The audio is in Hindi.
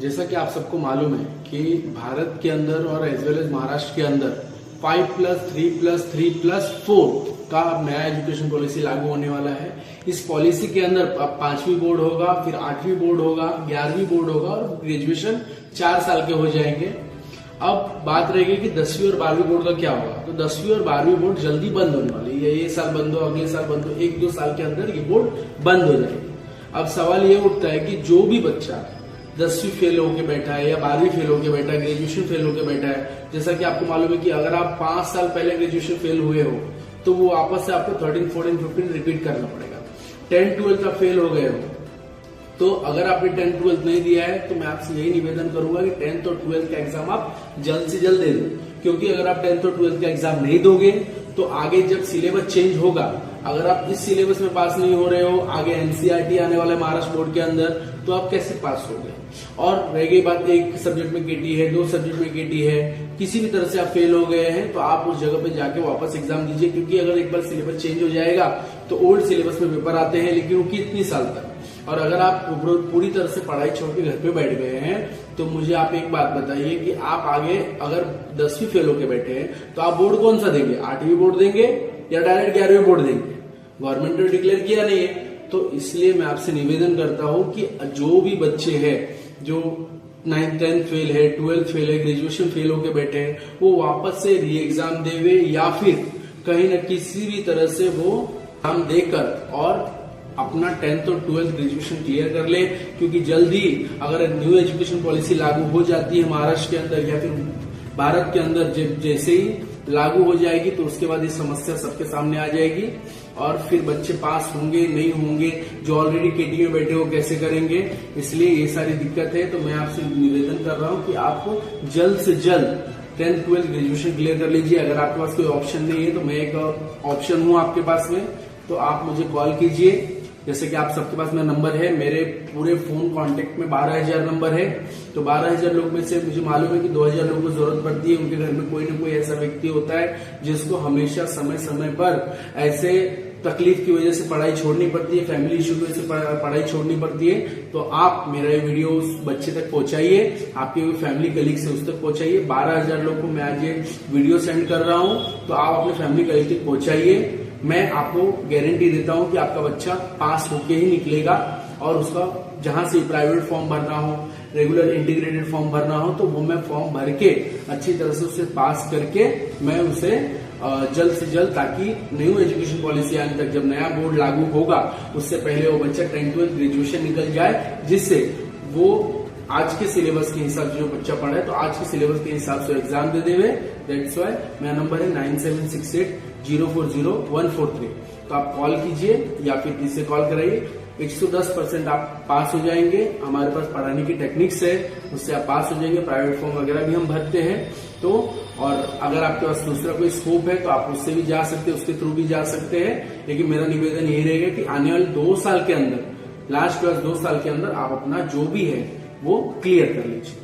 जैसा कि आप सबको मालूम है कि भारत के अंदर और एज वेल एज महाराष्ट्र के अंदर 5+3+3+4 का नया एजुकेशन पॉलिसी लागू होने वाला है। इस पॉलिसी के अंदर अब 5वीं बोर्ड होगा, फिर 8वीं बोर्ड होगा, 11वीं बोर्ड होगा और ग्रेजुएशन 4 साल के हो जाएंगे। अब बात रहेगी कि 10वीं और 12वीं बोर्ड का क्या होगा। तो 10वीं और 12वीं बोर्ड जल्दी बंद होने वाली है। ये साल बंद हो, अगले साल बंद हो, 1-2 साल के अंदर ये बोर्ड बंद हो जाएगी। अब सवाल ये उठता है कि जो भी बच्चा 10वीं फेल होके बैठा है या 12वीं फेल होके बैठा है, ग्रेजुएशन फेल होके बैठा है, जैसा कि आपको मालूम है कि अगर आप 5 साल पहले ग्रेजुएशन फेल हुए हो तो वो वापस से आपको 13, 14, 15 रिपीट करना पड़ेगा। 10, 12 आप फेल हो गए हो तो अगर आपने 10, 12 नहीं दिया है तो मैं आपसे यही निवेदन करूंगा कि 10th और 12th का एग्जाम आप जल्द से जल्द दे दो, क्योंकि अगर आप 10th और 12th का एग्जाम नहीं दोगे तो आगे जब सिलेबस चेंज होगा, अगर आप इस सिलेबस में पास नहीं हो रहे हो, आगे एनसीईआरटी आने वाला है महाराष्ट्र बोर्ड के अंदर, तो आप कैसे पास होगे। और रह गई बात, एक सब्जेक्ट में केटी है, 2 सब्जेक्ट में केटी है, किसी भी तरह से आप फेल हो गए हैं तो आप उस जगह पे जाके वापस एग्जाम दीजिए, क्योंकि अगर एक बार सिलेबस चेंज हो जाएगा तो ओल्ड सिलेबस में पेपर आते हैं, लेकिन वो कितनी साल तक। और अगर आप पूरी तरह से पढ़ाई छोड़ के घर पे बैठ गए हैं तो मुझे आप एक बात बताइए कि आप आगे अगर 10वीं फेल होके बैठे हैं तो आप बोर्ड कौन सा देंगे, 8वीं बोर्ड देंगे या डायरेक्ट 11वीं बोर्ड देंगे। गवर्नमेंट ने डिक्लेयर किया नहीं है। तो इसलिए मैं आपसे निवेदन करता हूं कि जो भी बच्चे हैं जो 9th 10th फेल है, 12th फेल है, ग्रेजुएशन फेल होके बैठे हैं, वो वापस से री एग्जाम देवे या फिर कहीं न किसी भी तरह से वो एग्जाम देकर और अपना 10th और 12th ग्रेजुएशन क्लियर कर ले, क्योंकि जल्दी अगर न्यू एजुकेशन पॉलिसी लागू हो जाती है महाराष्ट्र के अंदर या फिर भारत के अंदर, जैसे ही लागू हो जाएगी तो उसके बाद ये समस्या सबके सामने आ जाएगी और फिर बच्चे पास होंगे नहीं होंगे, जो ऑलरेडी केटी में बैठे हो कैसे करेंगे। इसलिए ये सारी दिक्कत है। तो मैं आपसे निवेदन कर रहा हूँ कि आप जल्द से जल्द 10th 12th ग्रेजुएशन क्लियर कर लीजिए। अगर आपके पास कोई ऑप्शन नहीं है तो मैं एक ऑप्शन हूँ आपके पास में, तो आप मुझे कॉल कीजिए। जैसे कि आप सबके पास मेरा नंबर है, मेरे पूरे फोन कांटेक्ट में 12,000 नंबर है। तो 12,000 लोग में से मुझे मालूम है कि 2,000 लोगों को जरूरत पड़ती है, उनके घर में कोई न कोई ऐसा व्यक्ति होता है जिसको हमेशा समय समय पर ऐसे तकलीफ की वजह से पढ़ाई छोड़नी पड़ती है, फैमिली इश्यू की वजह से पढ़ाई छोड़नी पड़ती है। तो आप मेरा ये वीडियो उस बच्चे तक पहुंचाइए, आपके फैमिली कलीग से उस तक पहुंचाइए। 12,000 लोग को मैं आज ये वीडियो सेंड कर रहा हूं, तो आप अपने फैमिली कलीग तक पहुंचाइए। मैं आपको गारंटी देता हूं कि आपका बच्चा पास होके ही निकलेगा और उसका जहां से प्राइवेट फॉर्म भरना हो, रेगुलर इंटीग्रेटेड फॉर्म भरना हो, तो वो मैं फॉर्म भर के अच्छी तरह से उसे पास करके मैं उसे जल्द से जल्द, ताकि न्यू एजुकेशन पॉलिसी आने तक जब नया बोर्ड लागू होगा उससे पहले वो बच्चा 10th 12th ग्रेजुएशन निकल जाए, जिससे वो आज के सिलेबस के हिसाब से जो बच्चा पढ़ा है तो आज के सिलेबस के हिसाब से एग्जाम दे देवे। दैट्स व्हाई मेरा नंबर है 9768040143। तो आप कॉल कीजिए या फिर किससे कॉल कराइए। 110% आप पास हो जाएंगे। हमारे पास पढ़ाने की टेक्निक्स है, उससे आप पास हो जाएंगे। प्राइवेट फॉर्म वगैरह भी हम भरते हैं। तो और अगर आपके पास दूसरा कोई स्कोप है तो आप उससे भी जा सकते हैं, उसके थ्रू भी जा सकते हैं। लेकिन मेरा निवेदन यही रहेगा कि आने वाले 2 साल के अंदर, लास्ट 2 साल के अंदर आप अपना जो भी है वो क्लियर कर लीजिए।